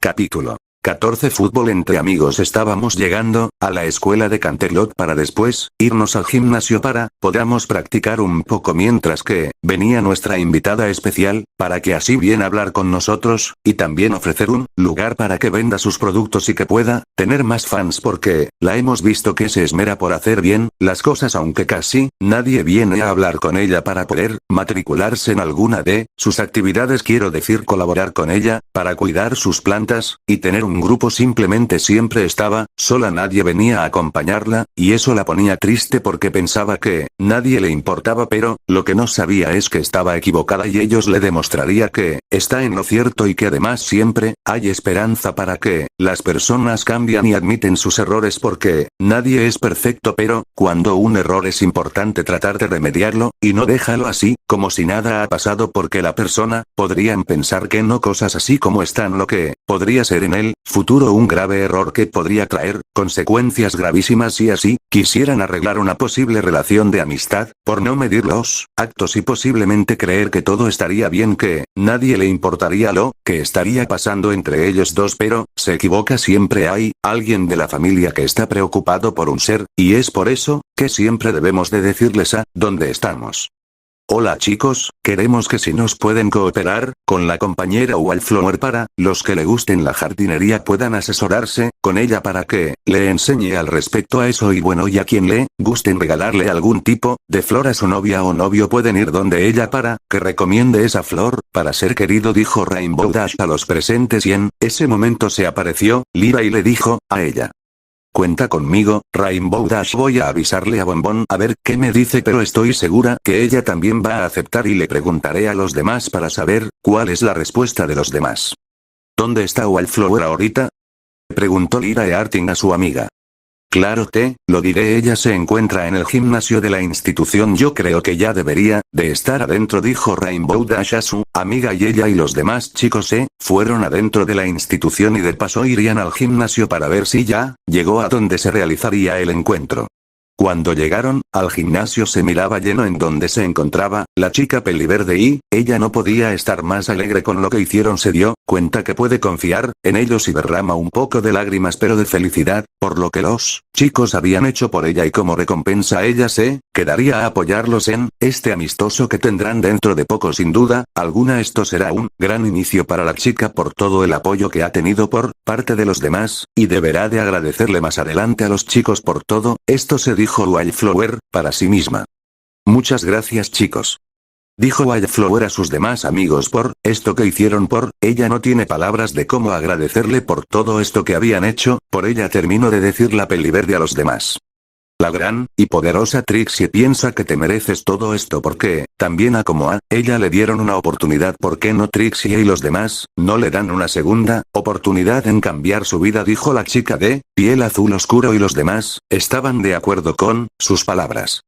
Capítulo 14. Fútbol entre amigos. Estábamos llegando a la escuela de Canterlot para después irnos al gimnasio para podamos practicar un poco mientras que venía nuestra invitada especial, para que así viene a hablar con nosotros, y también ofrecer un lugar para que venda sus productos y que pueda tener más fans porque la hemos visto que se esmera por hacer bien las cosas aunque casi nadie viene a hablar con ella para poder matricularse en alguna de sus actividades, quiero decir colaborar con ella, para cuidar sus plantas, y tener un grupo. Simplemente siempre estaba sola, nadie venía a acompañarla, y eso la ponía triste porque pensaba que nadie le importaba, pero lo que no sabía es que estaba equivocada y ellos le demostraría que está en lo cierto y que además siempre hay esperanza para que las personas cambian y admiten sus errores porque nadie es perfecto, pero cuando un error es importante tratar de remediarlo, y no déjalo así, como si nada ha pasado porque la persona podrían pensar que no, cosas así como están, lo que podría ser en el futuro un grave error que podría traer consecuencias gravísimas si así quisieran arreglar una posible relación de amistad, por no medir los actos y posiblemente creer que todo estaría bien, que nadie le importaría lo que estaría pasando entre ellos dos, pero se equivoca. Siempre hay alguien de la familia que está preocupado por un ser, y es por eso que siempre debemos de decirles a dónde estamos. Hola chicos, queremos que si nos pueden cooperar con la compañera Wildflower para los que le gusten la jardinería puedan asesorarse con ella para que le enseñe al respecto a eso, y bueno, y a quien le gusten regalarle algún tipo de flor a su novia o novio pueden ir donde ella para que recomiende esa flor para ser querido, dijo Rainbow Dash a los presentes, y en ese momento se apareció Lyra y le dijo a ella: cuenta conmigo, Rainbow Dash, voy a avisarle a Bombón a ver qué me dice, pero estoy segura que ella también va a aceptar y le preguntaré a los demás para saber cuál es la respuesta de los demás. ¿Dónde está Wildflower ahorita?, preguntó Lyra Earting a su amiga. Claro, te lo diré, ella se encuentra en el gimnasio de la institución, yo creo que ya debería de estar adentro, dijo Rainbow Dash a su amiga, y ella y los demás chicos se fueron adentro de la institución y de paso irían al gimnasio para ver si ya llegó a donde se realizaría el encuentro. Cuando llegaron al gimnasio se miraba lleno en donde se encontraba la chica peliverde y ella no podía estar más alegre con lo que hicieron. Se dio cuenta que puede confiar en ellos y derrama un poco de lágrimas pero de felicidad por lo que los chicos habían hecho por ella, y como recompensa ella se quedaría a apoyarlos en este amistoso que tendrán dentro de poco. Sin duda alguna esto será un gran inicio para la chica por todo el apoyo que ha tenido por parte de los demás, y deberá de agradecerle más adelante a los chicos por todo esto, se dijo Wildflower para sí misma. Muchas gracias chicos, dijo Wildflower a sus demás amigos por esto que hicieron por ella. No tiene palabras de cómo agradecerle por todo esto que habían hecho por ella, terminó de decir la peliverde a los demás. La gran y poderosa Trixie piensa que te mereces todo esto porque también a como a ella le dieron una oportunidad, ¿por qué no Trixie y los demás no le dan una segunda oportunidad en cambiar su vida?, dijo la chica de piel azul oscuro, y los demás estaban de acuerdo con sus palabras.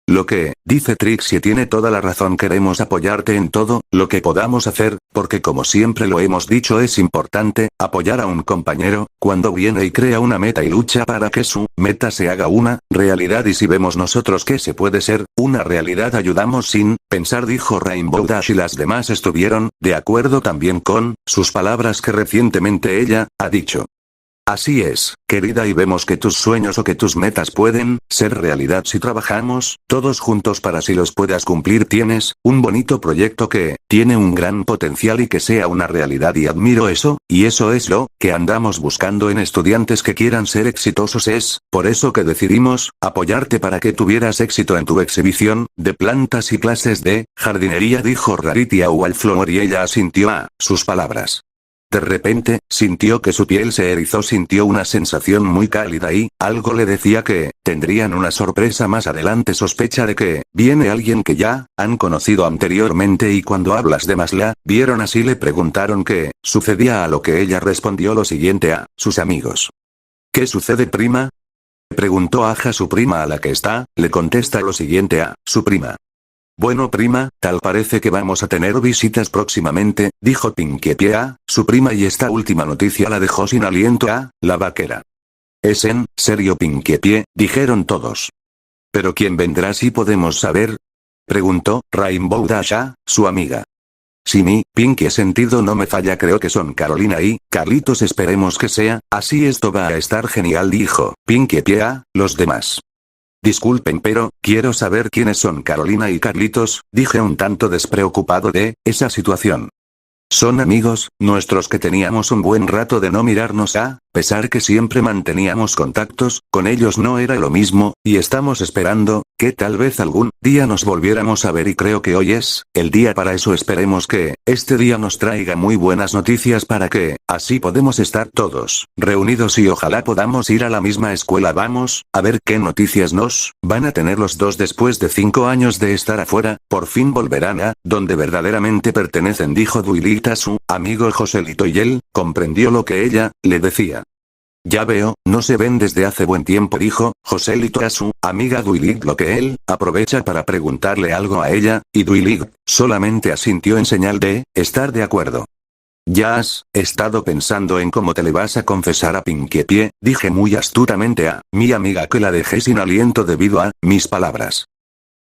Lo que dice Trixie tiene toda la razón, queremos apoyarte en todo lo que podamos hacer, porque como siempre lo hemos dicho es importante apoyar a un compañero cuando viene y crea una meta y lucha para que su meta se haga una realidad, y si vemos nosotros que se puede ser una realidad ayudamos sin pensar, dijo Rainbow Dash, y las demás estuvieron de acuerdo también con sus palabras que recientemente ella ha dicho. Así es, querida, y vemos que tus sueños o que tus metas pueden ser realidad si trabajamos todos juntos para si los puedas cumplir. Tienes un bonito proyecto que tiene un gran potencial y que sea una realidad, y admiro eso, y eso es lo que andamos buscando en estudiantes que quieran ser exitosos. Es por eso que decidimos apoyarte para que tuvieras éxito en tu exhibición de plantas y clases de jardinería, dijo Rarity a Wildflower, y ella asintió a sus palabras. De repente, sintió que su piel se erizó, sintió una sensación muy cálida y algo le decía que tendrían una sorpresa más adelante. Sospecha de que viene alguien que ya han conocido anteriormente, y cuando hablas de más la vieron así le preguntaron qué sucedía, a lo que ella respondió lo siguiente a sus amigos. ¿Qué sucede, prima?, preguntó Aja, su prima, a la que está, le contesta lo siguiente a su prima. Bueno prima, tal parece que vamos a tener visitas próximamente, dijo Pinkie Pie a su prima, y esta última noticia la dejó sin aliento a la vaquera. ¿Es en serio, Pinkie Pie?, dijeron todos. ¿Pero quién vendrá, si podemos saber?, preguntó Rainbow Dash a su amiga. Si mi Pinky sentido no me falla, creo que son Carolina y Carlitos, esperemos que sea así, esto va a estar genial, dijo Pinky Pie a los demás. Disculpen, pero quiero saber quiénes son Carolina y Carlitos, dije un tanto despreocupado de esa situación. Son amigos nuestros que teníamos un buen rato de no mirarnos, a pesar que siempre manteníamos contactos, con ellos no era lo mismo, y estamos esperando que tal vez algún día nos volviéramos a ver, y creo que hoy es el día para eso. Esperemos que este día nos traiga muy buenas noticias para que así podemos estar todos reunidos y ojalá podamos ir a la misma escuela. Vamos a ver qué noticias nos van a tener los dos después de 5 años de estar afuera, por fin volverán a donde verdaderamente pertenecen, dijo Duilita a su amigo Joselito, y él comprendió lo que ella le decía. Ya veo, no se ven desde hace buen tiempo, dijo Joselito a su amiga Duilig, lo que él aprovecha para preguntarle algo a ella, y Duilig solamente asintió en señal de estar de acuerdo. ¿Ya has estado pensando en cómo te le vas a confesar a Pinky Pie?, dije muy astutamente a mi amiga, que la dejé sin aliento debido a mis palabras.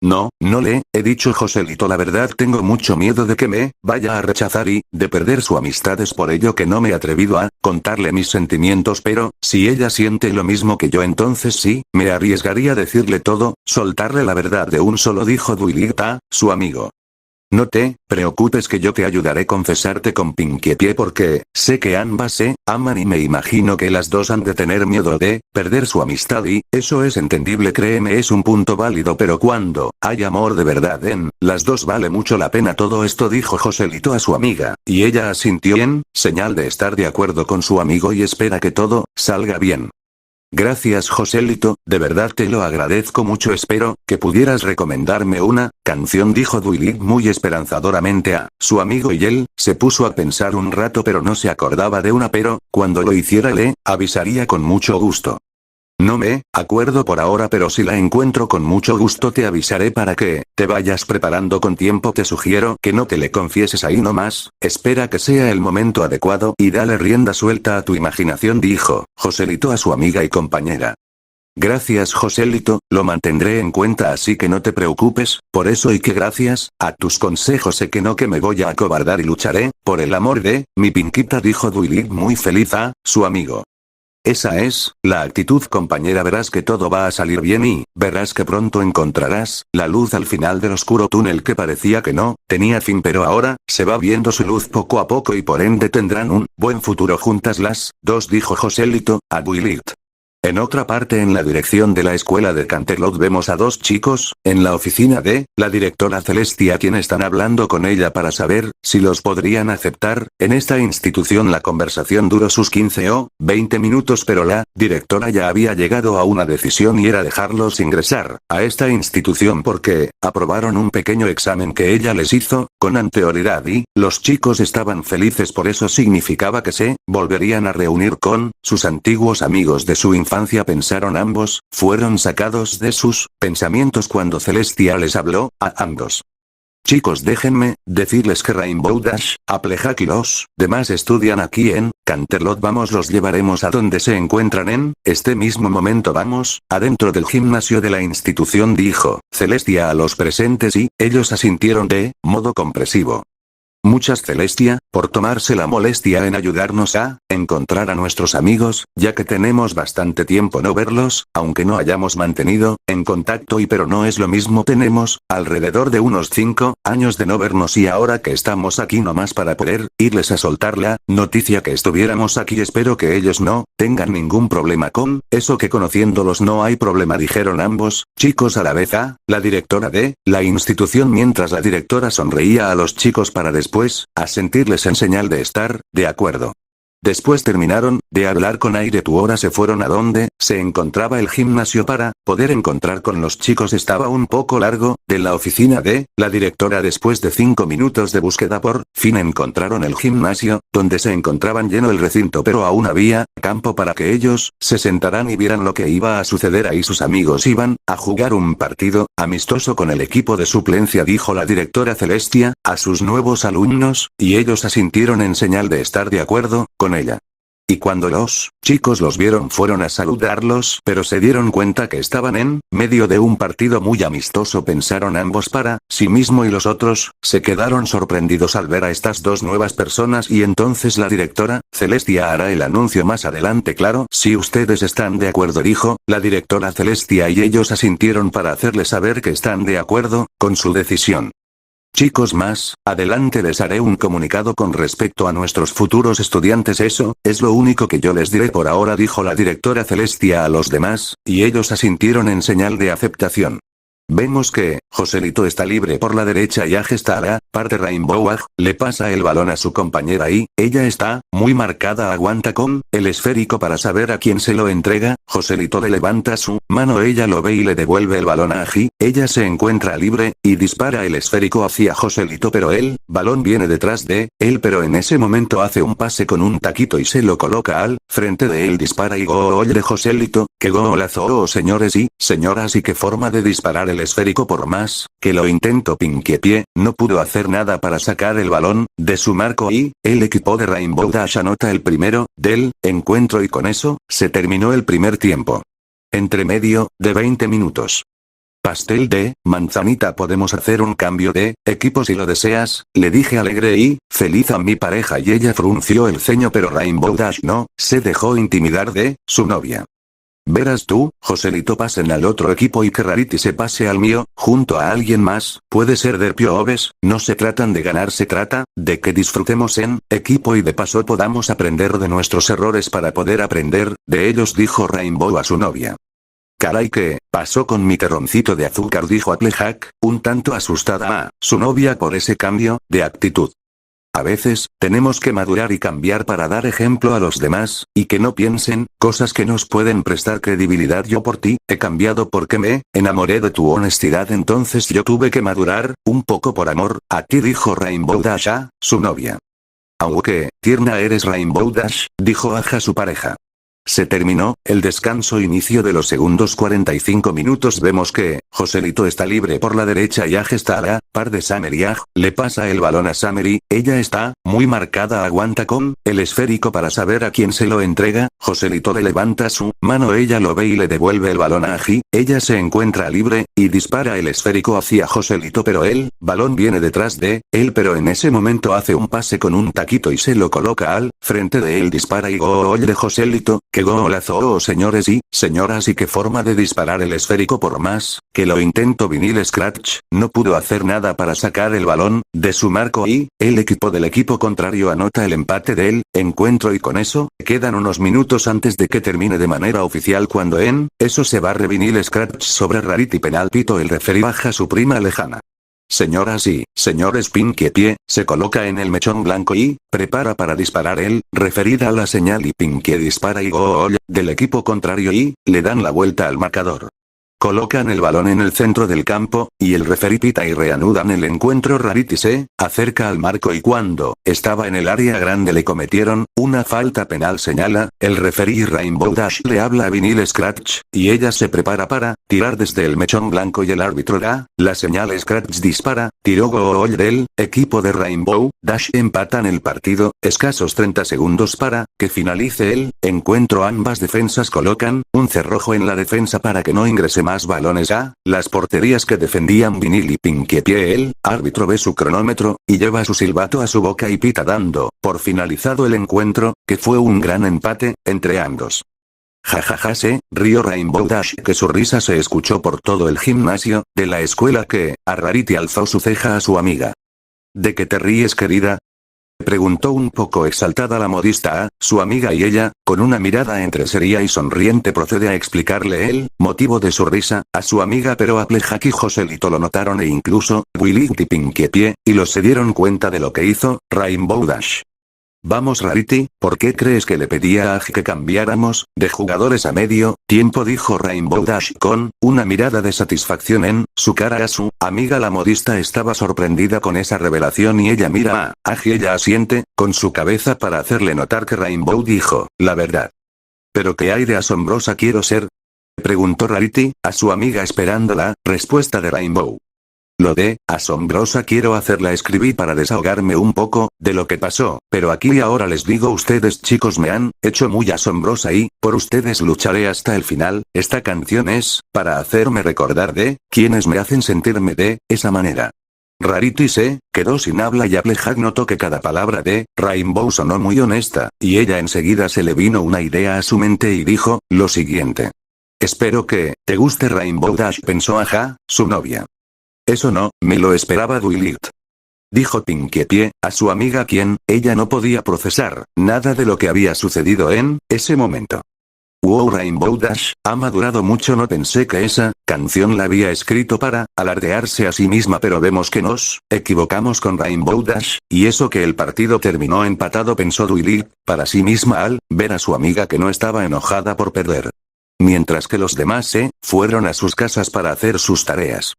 No, no le he dicho, Joselito, la verdad tengo mucho miedo de que me vaya a rechazar y de perder su amistad, es por ello que no me he atrevido a contarle mis sentimientos, pero si ella siente lo mismo que yo, entonces sí, me arriesgaría a decirle todo, soltarle la verdad de un solo, dijo Duilita, su amigo. No te preocupes, que yo te ayudaré a confesarte con Pinky Pie, porque sé que ambas se aman y me imagino que las dos han de tener miedo de perder su amistad, y eso es entendible, créeme, es un punto válido, pero cuando hay amor de verdad en las dos vale mucho la pena todo esto, dijo Joselito a su amiga, y ella asintió en señal de estar de acuerdo con su amigo y espera que todo salga bien. Gracias, Joselito, de verdad te lo agradezco mucho, espero que pudieras recomendarme una canción, dijo Duilig muy esperanzadoramente a su amigo, y él se puso a pensar un rato pero no se acordaba de una, pero cuando lo hiciera le avisaría con mucho gusto. No me acuerdo por ahora, pero si la encuentro con mucho gusto te avisaré para que te vayas preparando con tiempo. Te sugiero que no te le confieses ahí nomás, espera que sea el momento adecuado y dale rienda suelta a tu imaginación, dijo Joselito a su amiga y compañera. Gracias, Joselito, lo mantendré en cuenta, así que no te preocupes por eso, y que gracias a tus consejos sé que no que me voy a acobardar y lucharé por el amor de mi Pinquita, dijo Duilig muy feliz a su amigo. Esa es la actitud, compañera, verás que todo va a salir bien y verás que pronto encontrarás la luz al final del oscuro túnel que parecía que no tenía fin, pero ahora se va viendo su luz poco a poco y por ende tendrán un buen futuro juntas las dos, dijo Joselito a Duilig. En otra parte, en la dirección de la escuela de Canterlot, vemos a dos chicos en la oficina de la directora Celestia, quien están hablando con ella para saber si los podrían aceptar en esta institución. La conversación duró sus 15 o 20 minutos, pero la directora ya había llegado a una decisión y era dejarlos ingresar a esta institución porque aprobaron un pequeño examen que ella les hizo con anterioridad y los chicos estaban felices, por eso significaba que se volverían a reunir con sus antiguos amigos de su infancia. Pensaron ambos, fueron sacados de sus pensamientos cuando Celestia les habló a ambos. Chicos, déjenme decirles que Rainbow Dash, Applejack y los demás estudian aquí en Canterlot. Vamos, los llevaremos a donde se encuentran en este mismo momento. Vamos adentro del gimnasio de la institución, dijo Celestia a los presentes y ellos asintieron de modo compresivo. Muchas Celestia, por tomarse la molestia en ayudarnos a encontrar a nuestros amigos, ya que tenemos bastante tiempo no verlos, aunque no hayamos mantenido en contacto pero no es lo mismo, tenemos alrededor de unos 5 años de no vernos y ahora que estamos aquí nomás para poder irles a soltar la noticia que estuviéramos aquí, espero que ellos no tengan ningún problema con eso, que conociéndolos no hay problema, dijeron ambos chicos a la vez a la directora de la institución, mientras la directora sonreía a los chicos para después asentirles en señal de estar de acuerdo. Después terminaron de hablar con aire tu hora, se fueron a donde se encontraba el gimnasio para poder encontrar con los chicos. Estaba un poco largo de la oficina de la directora. Después de 5 minutos de búsqueda por fin encontraron el gimnasio, donde se encontraban lleno el recinto, pero aún había campo para que ellos se sentaran y vieran lo que iba a suceder ahí. Sus amigos iban a jugar un partido amistoso con el equipo de suplencia, dijo la directora Celestia a sus nuevos alumnos, y ellos asintieron en señal de estar de acuerdo con ella. Y cuando los chicos los vieron fueron a saludarlos, pero se dieron cuenta que estaban en medio de un partido muy amistoso. Pensaron ambos para sí mismo y los otros se quedaron sorprendidos al ver a estas dos nuevas personas y entonces la directora, Celestia hará el anuncio más adelante claro. Si ustedes están de acuerdo dijo, la directora Celestia y ellos asintieron para hacerle saber que están de acuerdo con su decisión. Chicos, más adelante les haré un comunicado con respecto a nuestros futuros estudiantes. Eso es lo único que yo les diré por ahora, dijo la directora Celestia a los demás, y ellos asintieron en señal de aceptación. Vemos que Joselito está libre por la derecha y Aj está a la parte. Rainbow Aj le pasa el balón a su compañera y ella está muy marcada. Aguanta con el esférico para saber a quién se lo entrega. Joselito le levanta su mano, ella lo ve y le devuelve el balón a Aji. Ella se encuentra libre y dispara el esférico hacia Joselito, pero el balón viene detrás de él, pero en ese momento hace un pase con un taquito y se lo coloca al frente de él. Dispara y gol de Joselito. ¡Qué golazo! Oh, señores y señoras, y qué forma de disparar el esférico. Por más que lo intentó Pinkie Pie, no pudo hacer nada para sacar el balón de su marco y el equipo de Rainbow Dash anota el primero del encuentro y con eso se terminó el primer tiempo. Entre medio de 20 minutos. Pastel de manzanita, podemos hacer un cambio de equipo si lo deseas, le dije alegre y feliz a mi pareja y ella frunció el ceño, pero Rainbow Dash no se dejó intimidar de su novia. Verás tú, Joselito, pasen al otro equipo y que Rarity se pase al mío, junto a alguien más, puede ser Derpio o Ves, no se tratan de ganar, se trata de que disfrutemos en equipo y de paso podamos aprender de nuestros errores para poder aprender de ellos, dijo Rainbow a su novia. Caray, ¿qué pasó con mi terroncito de azúcar?, dijo Applejack, un tanto asustada a su novia por ese cambio de actitud. A veces, tenemos que madurar y cambiar para dar ejemplo a los demás, y que no piensen cosas que nos pueden prestar credibilidad. Yo por ti, he cambiado porque me enamoré de tu honestidad, entonces yo tuve que madurar un poco por amor a ti, dijo Rainbow Dash a su novia. Aunque tierna eres, Rainbow Dash, dijo Aja a su pareja. Se terminó el descanso. Inicio de los segundos 45 minutos. Vemos que Joselito está libre por la derecha y Aj está a la par de Summer y Aj le pasa el balón a Summer y ella está muy marcada. Aguanta con el esférico para saber a quién se lo entrega. Joselito le levanta su mano, ella lo ve y le devuelve el balón a Aji. Ella se encuentra libre y dispara el esférico hacia Joselito, pero el balón viene detrás de él, pero en ese momento hace un pase con un taquito y se lo coloca al frente de él. Dispara y gol de Joselito. ¡Qué golazo! Oh, señores y señoras, y qué forma de disparar el esférico. Por más que lo intentó Vinyl Scratch, no pudo hacer nada para sacar el balón de su marco y el equipo del equipo contrario anota el empate del encuentro y con eso, quedan unos minutos antes de que termine de manera oficial cuando en eso se barre Vinyl Scratch sobre Rarity. Penal, pito, el referee baja su prima lejana. Señoras y señores, Pinkie Pie se coloca en el mechón blanco y prepara para disparar. El referee da la señal y Pinkie dispara y gol del equipo contrario y le dan la vuelta al marcador. Colocan el balón en el centro del campo, y el referee pita y reanudan el encuentro. Rarity se acerca al marco y cuando estaba en el área grande le cometieron una falta penal, señala el referee. Rainbow Dash le habla a Vinyl Scratch, y ella se prepara para tirar desde el mechón blanco y el árbitro da la señal. Scratch dispara, tiró gol del equipo de Rainbow Dash. Empatan el partido, escasos 30 segundos para que finalice el encuentro. Ambas defensas colocan un cerrojo en la defensa para que no ingrese más balones a las porterías que defendían Vinyl y Pinkie Pie. El árbitro ve su cronómetro y lleva su silbato a su boca y pita dando por finalizado el encuentro, que fue un gran empate entre ambos. Jajaja, se rió Rainbow Dash, que su risa se escuchó por todo el gimnasio de la escuela. Que a Rarity alzó su ceja a su amiga. ¿De qué te ríes, querida?, preguntó un poco exaltada la modista a su amiga, y ella, con una mirada entre seria y sonriente, procede a explicarle el motivo de su risa a su amiga, pero Applejack y Joselito lo notaron e incluso Willy y Pinkie Pie, y los se dieron cuenta de lo que hizo Rainbow Dash. Vamos, Rarity, ¿por qué crees que le pedía a Aj que cambiáramos de jugadores a medio tiempo?, dijo Rainbow Dash con una mirada de satisfacción en su cara a su amiga. La modista estaba sorprendida con esa revelación y ella mira a Aj y ella asiente con su cabeza para hacerle notar que Rainbow dijo la verdad. ¿Pero qué hay de asombrosa quiero ser?, preguntó Rarity a su amiga esperando la respuesta de Rainbow. Lo de asombrosa quiero hacerla escribí para desahogarme un poco de lo que pasó, pero aquí y ahora les digo ustedes chicos me han hecho muy asombrosa y, por ustedes lucharé hasta el final. Esta canción es, para hacerme recordar de, quienes me hacen sentirme de, esa manera. Rarity se quedó sin habla y Applejack notó que cada palabra de Rainbow sonó muy honesta, y ella enseguida se le vino una idea a su mente y dijo, lo siguiente. Espero que te guste Rainbow Dash pensó Aja, su novia. Eso no, me lo esperaba Dwight. Dijo Pinkie Pie, a su amiga quien, ella no podía procesar, nada de lo que había sucedido en, ese momento. Wow Rainbow Dash, ha madurado mucho no pensé que esa, canción la había escrito para, alardearse a sí misma pero vemos que nos, equivocamos con Rainbow Dash, y eso que el partido terminó empatado pensó Dwight, para sí misma al, ver a su amiga que no estaba enojada por perder. Mientras que los demás se, fueron a sus casas para hacer sus tareas.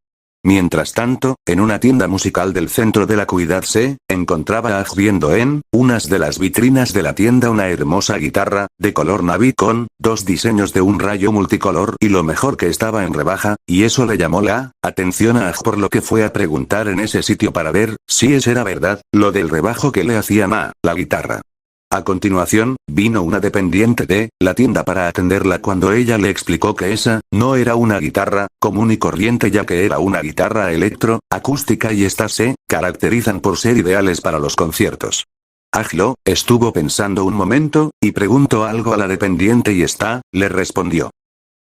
Mientras tanto, en una tienda musical del centro de la ciudad se encontraba Aj viendo en unas de las vitrinas de la tienda una hermosa guitarra, de color navy con dos diseños de un rayo multicolor y lo mejor que estaba en rebaja, y eso le llamó la atención a Aj por lo que fue a preguntar en ese sitio para ver si eso era verdad, lo del rebajo que le hacían a la guitarra. A continuación, vino una dependiente de la tienda para atenderla cuando ella le explicó que esa no era una guitarra común y corriente ya que era una guitarra electroacústica y estas se caracterizan por ser ideales para los conciertos. Ajlo estuvo pensando un momento, y preguntó algo a la dependiente y esta le respondió.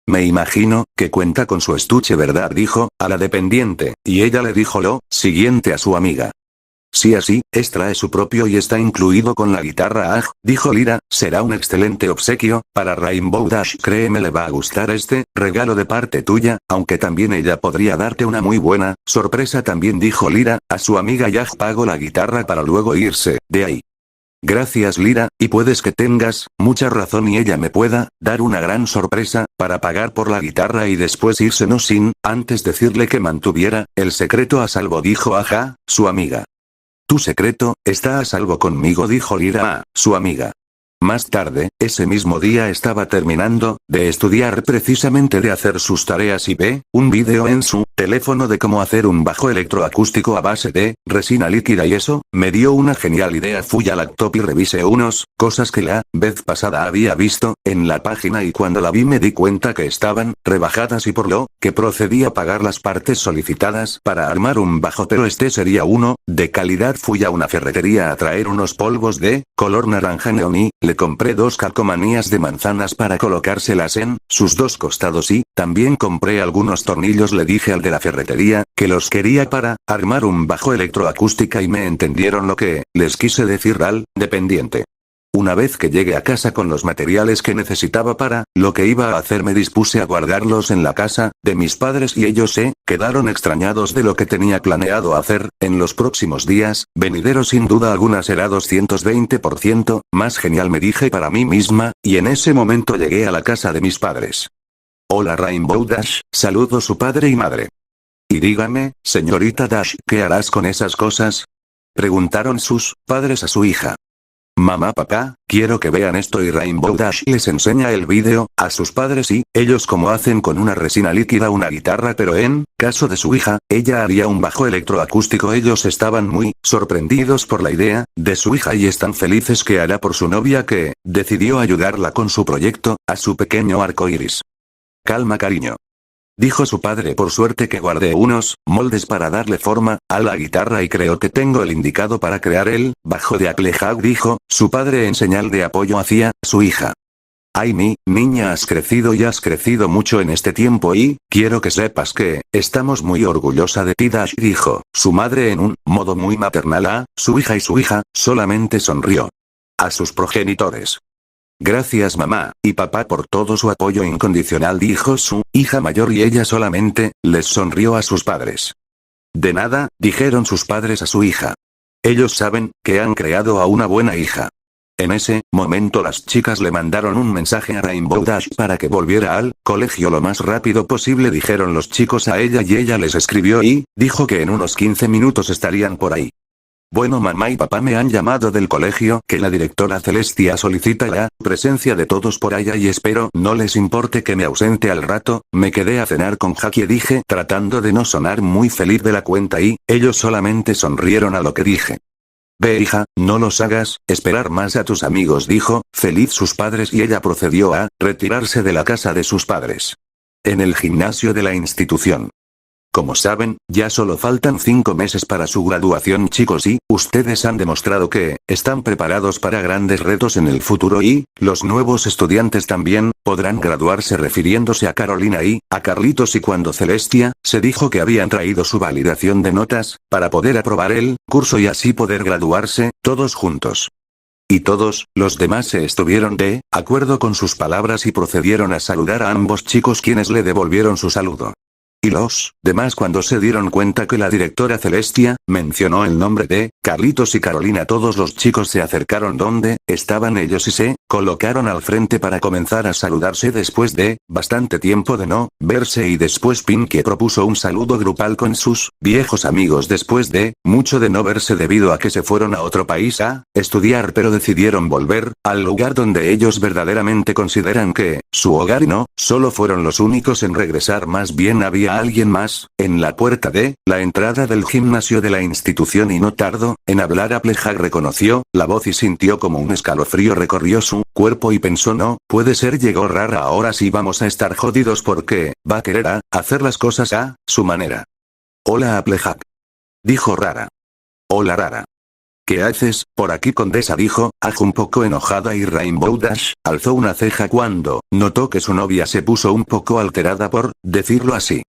Me imagino que cuenta con su estuche ¿verdad? Dijo a la dependiente, y ella le dijo lo siguiente a su amiga. Si así, trae su propio y está incluido con la guitarra dijo Lyra, será un excelente obsequio, para Rainbow Dash créeme le va a gustar este, regalo de parte tuya, aunque también ella podría darte una muy buena, sorpresa también dijo Lyra, a su amiga y pagó la guitarra para luego irse, de ahí. Gracias Lyra, y puedes que tengas mucha razón y ella me pueda dar una gran sorpresa, para pagar por la guitarra y después irse no sin, antes decirle que mantuviera, el secreto a salvo dijo Aja, su amiga. Tu secreto, está a salvo conmigo dijo Lyra a su amiga. Más tarde, ese mismo día estaba terminando de estudiar precisamente de hacer sus tareas y ve un vídeo en su teléfono de cómo hacer un bajo electroacústico a base de resina líquida y eso, me dio una genial idea fui al laptop y revisé unos cosas que la vez pasada había visto en la página y cuando la vi me di cuenta que estaban rebajadas y por lo que procedí a pagar las partes solicitadas para armar un bajo pero este sería uno de calidad fui a una ferretería a traer unos polvos de color naranja neón y le compré 2 calcomanías de manzanas para colocárselas en sus 2 costados y también compré algunos tornillos le dije al de la ferretería que los quería para armar un bajo electroacústica y me entendieron lo que les quise decir al dependiente. Una vez que llegué a casa con los materiales que necesitaba para lo que iba a hacer me dispuse a guardarlos en la casa de mis padres y ellos se quedaron extrañados de lo que tenía planeado hacer en los próximos días, venidero sin duda alguna será 220% más genial me dije para mí misma, y en ese momento llegué a la casa de mis padres. Hola Rainbow Dash, saludo su padre y madre. Y dígame, señorita Dash, ¿qué harás con esas cosas? Preguntaron sus padres a su hija. Mamá papá, quiero que vean esto y Rainbow Dash les enseña el vídeo a sus padres y ellos como hacen con una resina líquida una guitarra pero en caso de su hija, ella haría un bajo electroacústico ellos estaban muy sorprendidos por la idea de su hija y están felices que hará por su novia que decidió ayudarla con su proyecto, a su pequeño arco iris. Calma cariño. Dijo su padre por suerte que guardé unos moldes para darle forma a la guitarra y creo que tengo el indicado para crear el bajo de Applejack dijo su padre en señal de apoyo hacia su hija. Ay mi niña has crecido y has crecido mucho en este tiempo y quiero que sepas que estamos muy orgullosa de ti Dash dijo su madre en un modo muy maternal a su hija y su hija solamente sonrió. A sus progenitores. Gracias mamá y papá por todo su apoyo incondicional dijo su hija mayor y ella solamente les sonrió a sus padres. De nada, dijeron sus padres a su hija. Ellos saben que han creado a una buena hija. En ese momento las chicas le mandaron un mensaje a Rainbow Dash para que volviera al colegio lo más rápido posible dijeron los chicos a ella y ella les escribió y dijo que en unos 15 minutos estarían por ahí. Bueno, mamá y papá me han llamado del colegio que la directora Celestia solicita la presencia de todos por allá y espero no les importe que me ausente al rato. Me quedé a cenar con Jackie, dije, tratando de no sonar muy feliz de la cuenta y ellos solamente sonrieron a lo que dije. Ve, hija, no los hagas esperar más a tus amigos, dijo, feliz sus padres, y ella procedió a retirarse de la casa de sus padres. En el gimnasio de la institución. Como saben, ya solo faltan 5 meses para su graduación, chicos, y ustedes han demostrado que están preparados para grandes retos en el futuro y los nuevos estudiantes también podrán graduarse, refiriéndose a Carolina y a Carlitos, y cuando Celestia se dijo que habían traído su validación de notas para poder aprobar el curso y así poder graduarse todos juntos. Y todos los demás se estuvieron de acuerdo con sus palabras y procedieron a saludar a ambos chicos, quienes le devolvieron su saludo. Y los demás, cuando se dieron cuenta que la directora Celestia mencionó el nombre de Carlitos y Carolina, todos los chicos se acercaron donde estaban ellos y se colocaron al frente para comenzar a saludarse después de bastante tiempo de no verse, y después Pinkie propuso un saludo grupal con sus viejos amigos después de mucho de no verse debido a que se fueron a otro país a estudiar, pero decidieron volver al lugar donde ellos verdaderamente consideran que su hogar, y no solo fueron los únicos en regresar, más bien había alguien más en la puerta de la entrada del gimnasio de la institución, y no tardó en hablar. Applejack reconoció la voz y sintió como un escalofrío recorrió su cuerpo y pensó, no puede ser, llegó Rara, ahora sí vamos a estar jodidos porque va a querer hacer las cosas a su manera. Hola, Applejack, dijo Rara. Hola, Rara. ¿Qué haces por aquí, condesa?, dijo Aj un poco enojada, y Rainbow Dash alzó una ceja cuando notó que su novia se puso un poco alterada, por decirlo así.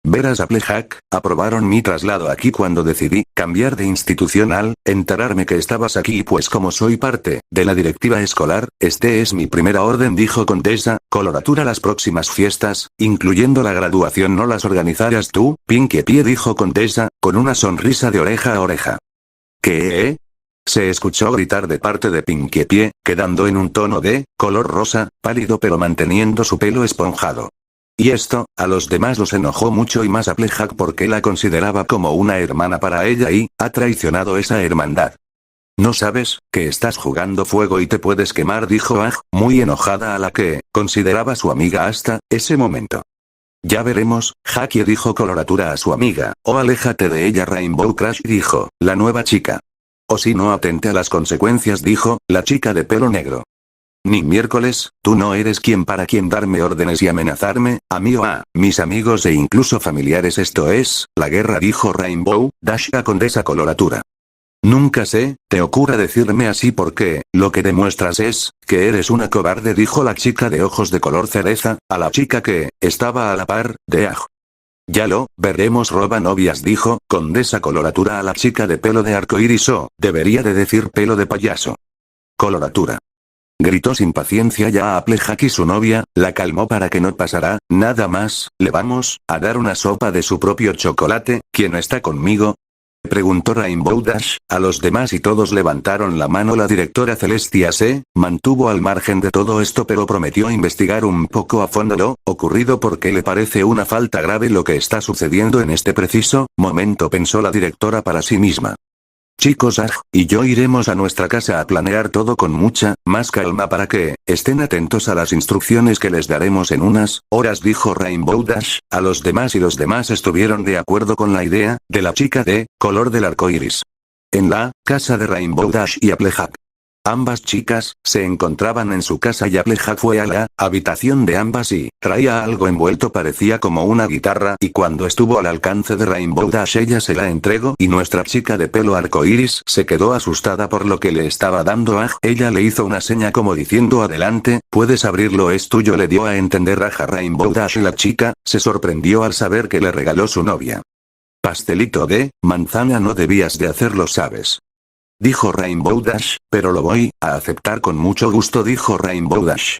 Verás, Applejack, aprobaron mi traslado aquí cuando decidí cambiar de institución al enterarme que estabas aquí, y pues como soy parte de la directiva escolar, este es mi primera orden, dijo Condesa Coloratura. Las próximas fiestas, incluyendo la graduación, no las organizarás tú, Pinkie Pie, dijo Condesa, con una sonrisa de oreja a oreja. ¿Qué? Se escuchó gritar de parte de Pinkie Pie, quedando en un tono de color rosa, pálido pero manteniendo su pelo esponjado. Y esto, a los demás los enojó mucho, y más a Applejack porque la consideraba como una hermana para ella y ha traicionado esa hermandad. ¿No sabes que estás jugando fuego y te puedes quemar?, dijo Aj, muy enojada, a la que consideraba su amiga hasta ese momento. Ya veremos, Jackie, dijo Coloratura a su amiga, o aléjate de ella, Rainbow Crash, dijo la nueva chica. O si no, atente a las consecuencias, dijo la chica de pelo negro. Ni miércoles, tú no eres quien para darme órdenes y amenazarme, a mí o a mis amigos e incluso familiares. Esto es la guerra, dijo Rainbow Dash a Condesa Coloratura. Nunca se te ocurra decirme así porque lo que demuestras es que eres una cobarde, dijo la chica de ojos de color cereza a la chica que estaba a la par de Aj. Ya lo veremos, roba novias, dijo Condesa Coloratura a la chica de pelo de arcoíris, o debería de decir pelo de payaso. Coloratura. Gritó sin paciencia ya a Applejack, y su novia la calmó para que no pasara nada más. ¿Le vamos a dar una sopa de su propio chocolate? ¿Quién está conmigo?, preguntó Rainbow Dash a los demás, y todos levantaron la mano. La directora Celestia se mantuvo al margen de todo esto, pero prometió investigar un poco a fondo lo ocurrido porque le parece una falta grave lo que está sucediendo en este preciso momento, pensó la directora para sí misma. Chicos, Aj y yo iremos a nuestra casa a planear todo con mucha más calma para que estén atentos a las instrucciones que les daremos en unas horas, dijo Rainbow Dash a los demás, y los demás estuvieron de acuerdo con la idea de la chica de color del arco iris. En la casa de Rainbow Dash y Applejack. Ambas chicas se encontraban en su casa y Applejack fue a la habitación de ambas y traía algo envuelto, parecía como una guitarra, y cuando estuvo al alcance de Rainbow Dash ella se la entregó, y nuestra chica de pelo arcoíris se quedó asustada por lo que le estaba dando Aj. Ella le hizo una seña como diciendo adelante, puedes abrirlo, es tuyo, le dio a entender Aj a Rainbow Dash, y la chica se sorprendió al saber que le regaló su novia. Pastelito de manzana, no debías de hacerlo, ¿sabes?, dijo Rainbow Dash, pero lo voy a aceptar con mucho gusto, dijo Rainbow Dash.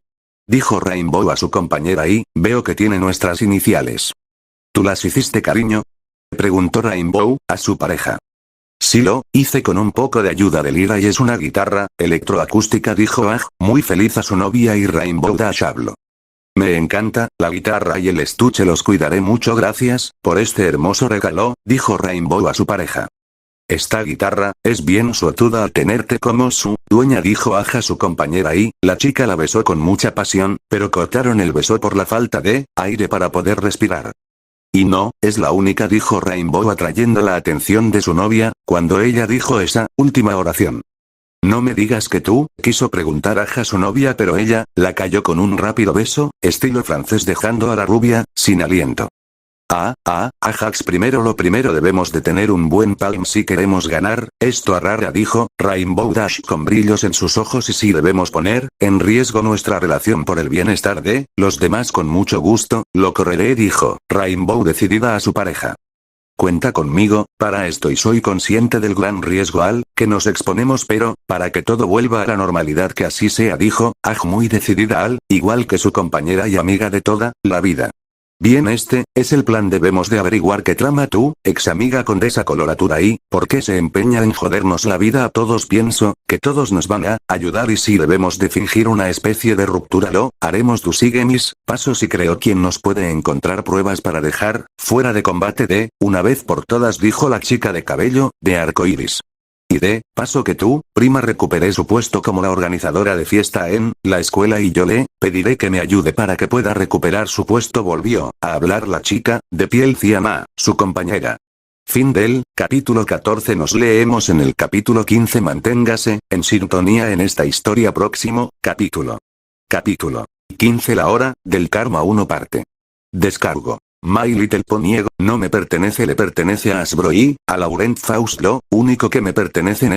Dijo Rainbow a su compañera, y veo que tiene nuestras iniciales. ¿Tú las hiciste, cariño?, preguntó Rainbow a su pareja. Sí, lo hice con un poco de ayuda de Lira y es una guitarra electroacústica, dijo Aj, muy feliz a su novia, y Rainbow Dash habló. Me encanta la guitarra y el estuche, los cuidaré mucho, gracias por este hermoso regalo, dijo Rainbow a su pareja. Esta guitarra, es bien suertuda al tenerte como su dueña, dijo Aja su compañera y, la chica la besó con mucha pasión, pero cortaron el beso por la falta de aire para poder respirar. Y no, es la única, dijo Rainbow atrayendo la atención de su novia, cuando ella dijo esa última oración. No me digas que tú, quiso preguntar Aja su novia, pero ella, la cayó con un rápido beso, estilo francés, dejando a la rubia, sin aliento. Ajax, lo primero debemos de tener un buen palm si queremos ganar, esto Arrara, dijo Rainbow Dash con brillos en sus ojos, y si debemos poner en riesgo nuestra relación por el bienestar de los demás, con mucho gusto, lo correré, dijo Rainbow decidida a su pareja. Cuenta conmigo, para esto, y soy consciente del gran riesgo al que nos exponemos, pero, para que todo vuelva a la normalidad que así sea, dijo Aj muy decidida, al igual que su compañera y amiga de toda la vida. Bien, este es el plan. Debemos de averiguar qué trama tu ex amiga con desacoloratura y por qué se empeña en jodernos la vida a todos. Pienso que todos nos van a ayudar, y si debemos de fingir una especie de ruptura lo haremos. Tú sigue mis pasos y creo quien nos puede encontrar pruebas para dejar fuera de combate de una vez por todas, dijo la chica de cabello de arco iris. Y de paso que tú, prima, recuperé su puesto como la organizadora de fiesta en la escuela, y yo le pediré que me ayude para que pueda recuperar su puesto. Volvió a hablar la chica de piel ciana, su compañera. Fin del capítulo 14. Nos leemos en el capítulo 15. Manténgase en sintonía en esta historia. Próximo capítulo. Capítulo 15. La hora del karma 1 parte. Descargo. My Little Pony no me pertenece, le pertenece a Hasbro y a Laurent Faust. Lo único que me pertenece en